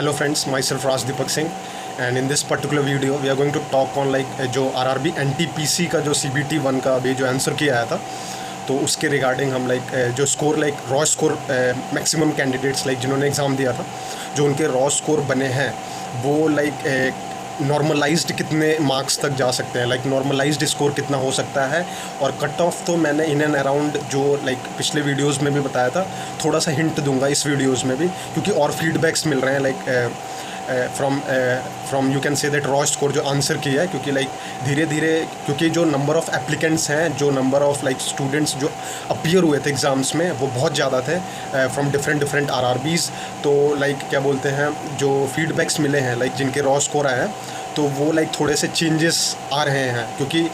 Hello friends, myself Raj Deepak Singh, and in this particular video we are going to talk on जो RRB NTPC का जो CBT 1 का अभी जो answer किया आया था, तो उसके रिगार्डिंग हम जो score raw score maximum candidates जिन्होंने एग्ज़ाम दिया था, जो उनके रॉ स्कोर बने हैं वो नॉर्मलाइज्ड कितने मार्क्स तक जा सकते हैं, नॉर्मलाइज्ड स्कोर कितना हो सकता है। और कट ऑफ तो मैंने इन एंड अराउंड जो पिछले वीडियोस में भी बताया था, थोड़ा सा हिंट दूंगा इस वीडियोस में भी, क्योंकि और फीडबैक्स मिल रहे हैं from you can say that raw score जो आंसर किया है, क्योंकि धीरे धीरे क्योंकि जो नंबर ऑफ एप्लीकेंट्स हैं, जो नंबर ऑफ स्टूडेंट्स जो अपीयर हुए थे एग्ज़ाम्स में वो बहुत ज़्यादा थे फ्रॉम डिफरेंट RRBs। तो क्या बोलते हैं, जो फीडबैक्स मिले हैं जिनके रॉ स्कोर आए हैं, तो वो थोड़े से चेंजेस आ रहे हैं, क्योंकि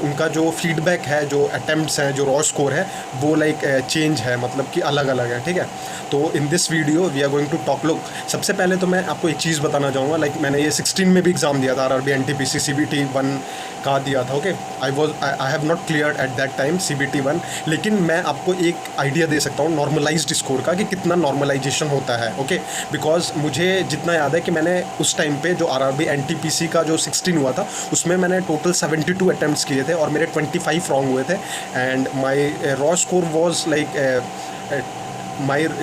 उनका जो फीडबैक है, जो अटैम्प्ट्स हैं, जो रॉ स्कोर है वो चेंज है, मतलब कि अलग अलग है। ठीक है, तो in this video we are going to talk. Look, सबसे पहले तो मैं आपको एक चीज़ बताना चाहूँगा, मैंने ये 16 में भी एग्ज़ाम दिया था, RRB NTPC CBT 1 का दिया था। Okay, I have not clear at that time CBT 1, लेकिन मैं आपको एक आइडिया दे सकता हूँ नॉर्मलाइज्ड स्कोर का, कि कितना नॉर्मलाइजेशन होता है। ओके, बिकॉज मुझे जितना याद है कि मैंने उस टाइम पे जो RRB NTPC का जो 16 हुआ था, उसमें मैंने टोटल 72 अटैम्प्ट्स किए थे और मेरे 25 रॉन्ग हुए थे। And my raw score was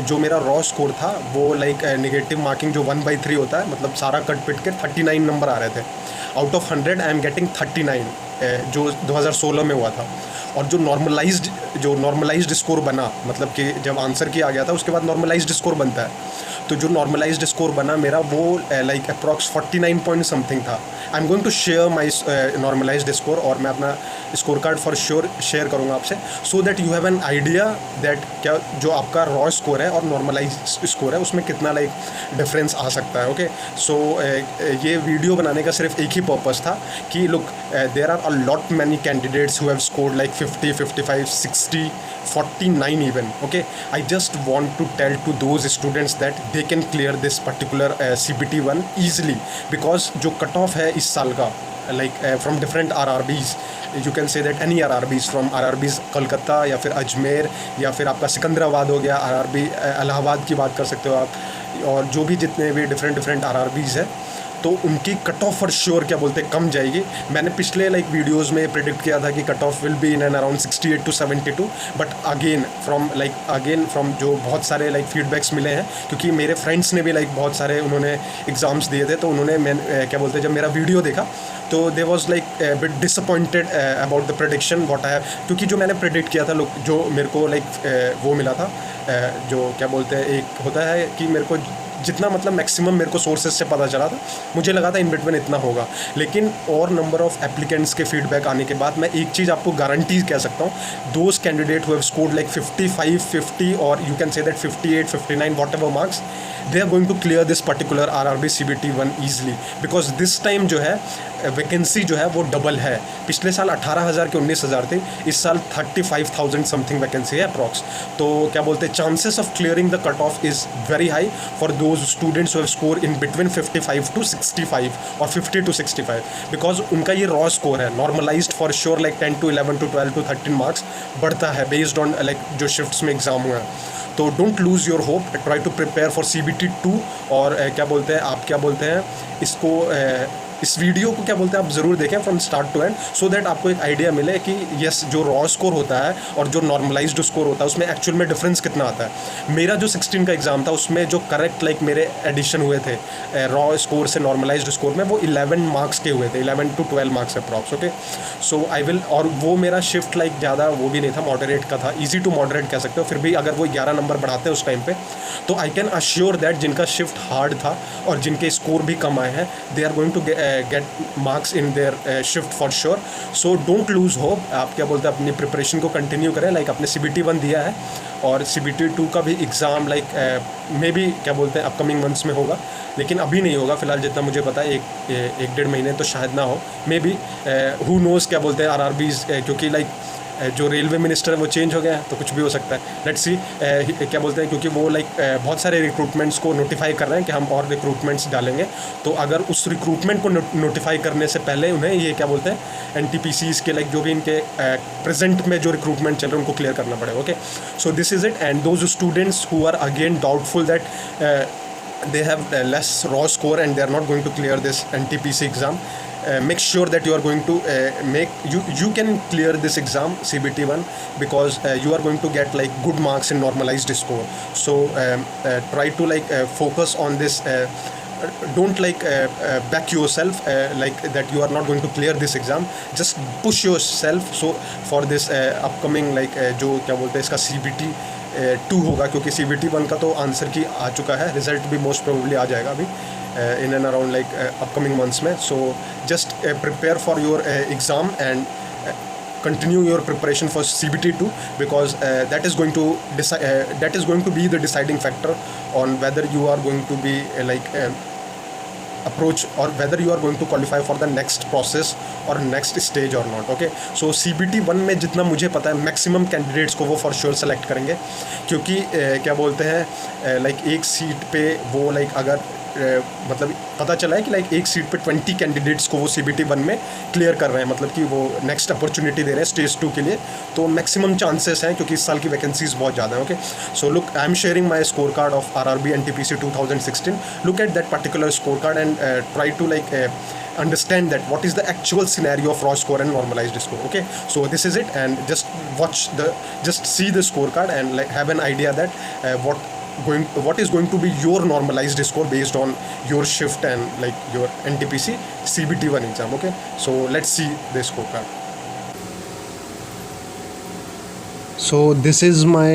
जो मेरा रॉ स्कोर था वो नेगेटिव मार्किंग जो 1/3 होता है, मतलब सारा कट पिट के 39 नंबर आ रहे थे। Out of 100 I am getting 39, जो 2016 में हुआ था। और जो नॉर्मलाइज्ड स्कोर बना, मतलब कि जब आंसर किया गया था उसके बाद नॉर्मलाइज्ड स्कोर बनता है, तो जो नॉर्मलाइज्ड स्कोर बना मेरा वो अप्रॉक्स 49 पॉइंट समथिंग था। I am going to share my normalised score, और मैं अपना score card for sure share करूँगा आपसे, so that you have an idea that क्या जो आपका रॉ स्कोर है और नॉर्मलाइज्ड स्कोर है उसमें कितना डिफरेंस आ सकता है। ओके, सो ये वीडियो बनाने का सिर्फ एक ही पर्पज़ था कि look, there are a lot many candidates who have scored 50, 55, 60, 49 even. Okay, I just want to tell to those students that they can clear this particular CBT 1 easily, because जो cut off है इस साल का from different RRBs, you can say that any RRBs from RRBs Calcutta या फिर अजमेर या फिर आपका सिकंदराबाद हो गया, RRB इलाहाबाद की बात कर सकते हो आप, और जो भी जितने भी डिफरेंट RRBs है, तो उनकी कट ऑफ फॉर श्योर क्या बोलते हैं कम जाएगी। मैंने पिछले वीडियोस में प्रेडिक्ट किया था कि cut off will be in and around 68 to 72, but again from जो बहुत सारे फीडबैक्स मिले हैं, क्योंकि मेरे फ्रेंड्स ने भी बहुत सारे उन्होंने एग्ज़ाम्स दिए थे, तो उन्होंने क्या बोलते हैं जब मेरा वीडियो देखा तो they was bit disappointed about the prediction what I have, क्योंकि जो मैंने प्रेडिक्ट किया था, लोग जो मेरे को वो मिला था, जो क्या बोलते हैं एक होता है कि मेरे को जितना मतलब मैक्सिमम मेरे को सोर्सेज से पता चला था, मुझे लगा था इन बिटवीन इतना होगा। लेकिन और नंबर ऑफ एप्लीकेंट्स के फीडबैक आने के बाद मैं एक चीज़ आपको गारंटी कह सकता हूँ, those candidate who have scored 55, 50 और you can say that 58, 59 whatever marks, they are going to clear this particular RRB CBT 1 easily, because this time जो है वैकेंसी जो है वो डबल है। पिछले साल 18,000 के 19,000 थे, इस साल 35,000 समथिंग वैकेंसी है अप्रॉक्स। तो क्या बोलते हैं, chances of clearing the cut of is very high for those students who have score in between 55 to 65 और 50 to 65, बिकॉज उनका ये रॉ स्कोर है। Normalised for sure 10 to 11 to 12 to 13 marks बढ़ता है बेस्ड ऑन जो shifts में exam हुआ है। तो don't lose your hope, try to prepare for CBT 2, और क्या बोलते हैं आप क्या बोलते हैं इसको इस वीडियो को क्या बोलते हैं आप ज़रूर देखें from start to end, so that आपको एक आइडिया मिले कि यस, जो रॉ स्कोर होता है और जो नॉर्मलाइज्ड स्कोर होता है उसमें एक्चुअल में डिफरेंस कितना आता है। मेरा जो 16 का एग्ज़ाम था उसमें जो करेक्ट मेरे एडिशन हुए थे रॉ स्कोर से नॉर्मलाइज्ड स्कोर में, वो 11 मार्क्स के हुए थे, 11 to 12 marks approx. Okay, so I will, और वो मेरा शिफ्ट ज़्यादा वो भी नहीं था, मॉडरेट का था, ईजी टू मॉडरेट कह सकते हो। फिर भी अगर वो 11 नंबर बढ़ाते हैं उस टाइम पर, तो आई कैन अश्योर दैट जिनका शिफ्ट हार्ड था और जिनके स्कोर भी कम आए हैं, they are going to get marks in their shift for sure. So don't lose hope, आप क्या बोलते हैं अपनी प्रिपरेशन को कंटिन्यू करें। अपने CBT 1 दिया है और CBT 2 का भी एग्ज़ाम मे बी क्या बोलते हैं अपकमिंग मंथ्स में होगा, लेकिन अभी नहीं होगा फिलहाल, जितना मुझे पता है एक डेढ़ महीने तो शायद ना हो, मे बी हु नोज़ क्या बोलते हैं RRBs, क्योंकि जो रेलवे मिनिस्टर है वो चेंज हो गया है, तो कुछ भी हो सकता है। लेट्स सी क्या बोलते हैं, क्योंकि वो बहुत सारे रिक्रूटमेंट्स को नोटिफाई कर रहे हैं कि हम और रिक्रूटमेंट्स डालेंगे, तो अगर उस रिक्रूटमेंट को नोटिफाई करने से पहले उन्हें ये क्या बोलते हैं NTPCs के जो भी इनके प्रेजेंट में जो रिक्रूटमेंट चल रहे हैं उनको क्लियर करना पड़ेगा। Okay, so this is it, and those students who are again doubtful that they have less raw score and they are not going to clear this NTPC exam, make sure that you are going to you can clear this exam CBT1, because you are going to get like good marks in normalized score. So try to like focus on this. Don't like back yourself like that you are not going to clear this exam. Just push yourself so for this upcoming like जो क्या बोलते हैं इसका CBT 2 होगा, क्योंकि CBT 1 का तो answer की आ चुका है, रिजल्ट भी मोस्ट प्रोबेबली आ जाएगा अभी in and around like upcoming months में. So just prepare for your exam and continue your preparation for CBT 2, because that is going to be the deciding factor on whether you are going to be approach or whether you are going to qualify for the next process or next stage or not. Okay, so CBT 1 में जितना मुझे पता है maximum candidates को वो for sure select करेंगे, क्योंकि क्या बोलते हैं लाइक एक सीट पे वो लाइक अगर मतलब पता चला है कि लाइक एक सीट पे 20 कैंडिडेट्स को वो CBT 1 में क्लियर कर रहे हैं, मतलब कि वो नेक्स्ट अपॉर्चुनिटी दे रहे हैं स्टेज 2 के लिए, तो मैक्सिमम चांसेस हैं क्योंकि इस साल की वैकेंसीज बहुत ज़्यादा हैं. Okay, so look, I am sharing my score card of RRB NTPC 2016. Look at that particular score card and try to like understand that what is the actual scenario of raw score and normalized score. Okay, so this is it, and just see the scorecard and like have an idea that what is going to be your normalized score based on your shift and like your NTPC CBT 1 exam. Okay, so let's see the scorecard. So this is my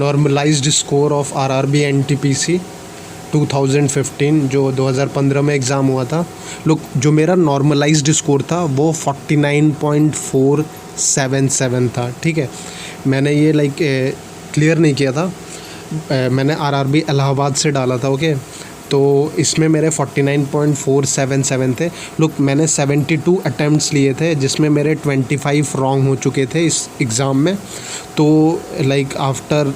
normalized score of RRB NTPC 2015 जो 2015 में exam हुआ था. लोग जो मेरा normalised score था वो 49.477 था. ठीक है, मैंने ये लाइक क्लियर नहीं किया था, मैंने RRB इलाहाबाद से डाला था. ओके, तो इसमें मेरे 49.477 थे. लोग मैंने 72 अटैम्प्ट्स लिए थे जिसमें मेरे 25 रॉन्ग हो चुके थे इस एग्ज़ाम में. तो लाइक आफ्टर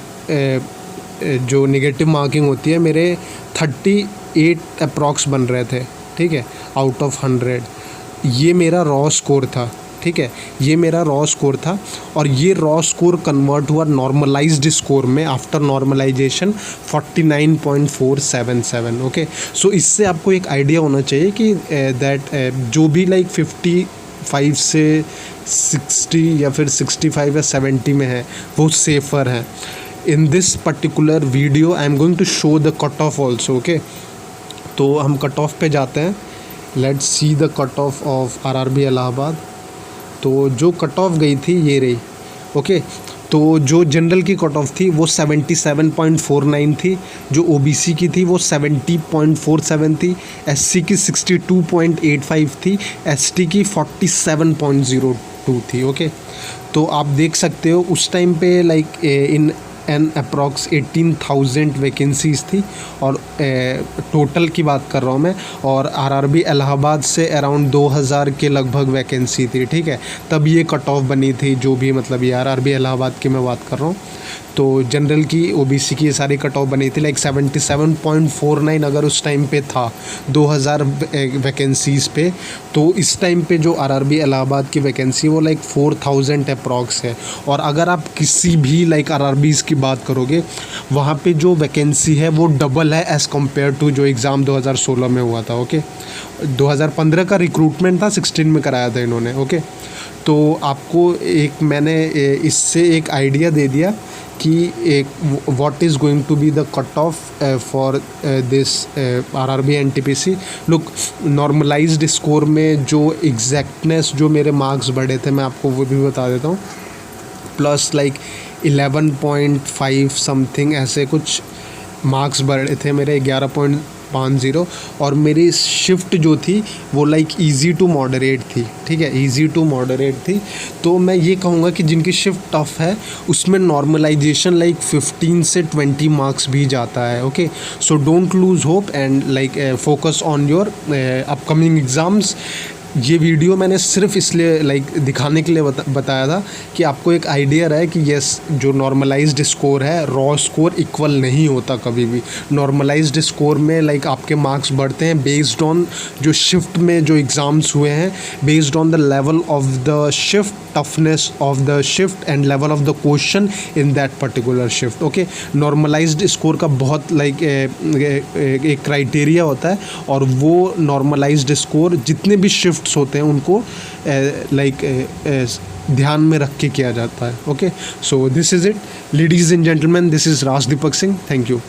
जो नेगेटिव मार्किंग होती है मेरे 38 अप्रॉक्स बन रहे थे. ठीक है, आउट ऑफ 100 ये मेरा रॉ स्कोर था. ठीक है, ये मेरा रॉ स्कोर था और ये रॉ स्कोर कन्वर्ट हुआ नॉर्मलाइज्ड स्कोर में आफ्टर नॉर्मलाइजेशन 49.477. ओके, सो इससे आपको एक आइडिया होना चाहिए कि दैट जो भी लाइक 55 से 60 या फिर 65 या 70 में है वो सेफ़र है. In this particular video I am going to show the cutoff also. Okay, तो हम कट ऑफ पे जाते हैं. Let's see the cut of of RRB Allahabad. तो जो कट ऑफ गई थी ये रही. ओके, तो जो जनरल की कट ऑफ थी वो 77.49 थी, जो OBC की थी वो 70.47 थी, SC की 62.85 थी, ST की 47.02 थी. ओके, तो आप देख सकते हो उस टाइम पे like in an approx 18,000 vacancies थी और टोटल की बात कर रहा हूँ मैं, और RRB इलाहाबाद से अराउंड 2000 के लगभग वैकेंसी थी. ठीक है, तब ये कट ऑफ बनी थी, जो भी मतलब ये RRB इलाहाबाद की मैं बात कर रहा हूँ. तो जनरल की OBC की ये सारी कट ऑफ बनी थी लाइक 77.49 अगर उस टाइम पे था 2000 वैकेंसीज़ पे. तो इस टाइम पे जो RRB इलाहाबाद की वैकेंसी वो लाइक 4000 अप्रॉक्स है. और अगर आप किसी भी लाइक RRBs की बात करोगे वहाँ पे जो वैकेंसी है वो डबल है एज़ कम्पेयर टू जो एग्ज़ाम 2016 में हुआ था. ओके, 2015 का रिक्रूटमेंट था, 16 में कराया था इन्होंने. ओके, तो आपको एक मैंने इससे एक आइडिया दे दिया कि एक what is going to be the cut off for this RRB NTPC. Look, normalised score में जो एग्जैक्टनेस जो मेरे मार्क्स बढ़े थे मैं आपको वो भी बता देता हूँ. प्लस लाइक 11.5 समथिंग ऐसे कुछ मार्क्स बढ़े थे मेरे, 11.50. और मेरी शिफ्ट जो थी वो लाइक इजी टू मॉडरेट थी. ठीक है, इजी टू मॉडरेट थी. तो मैं ये कहूँगा कि जिनकी शिफ्ट टफ है उसमें नॉर्मलाइजेशन लाइक 15 से 20 मार्क्स भी जाता है. Okay, so don't lose hope and like focus on your upcoming exams. ये वीडियो मैंने सिर्फ इसलिए लाइक दिखाने के लिए बताया था कि आपको एक आइडिया रहे कि यस, जो नॉर्मलाइज्ड स्कोर है रॉ स्कोर इक्वल नहीं होता कभी भी। नॉर्मलाइज्ड स्कोर में लाइक आपके मार्क्स बढ़ते हैं बेस्ड ऑन जो शिफ्ट में जो एग्ज़ाम्स हुए हैं, based on the level of the shift, toughness of the shift and level of the question in that particular shift. Okay, normalised score का बहुत लाइक एक क्राइटेरिया होता है, और वो नॉर्मलाइज्ड स्कोर जितने भी शिफ्ट्स होते हैं उनको ध्यान में रख के किया जाता है। Okay, so this is it ladies and gentleman, this is Raj Deepak Singh, thank you.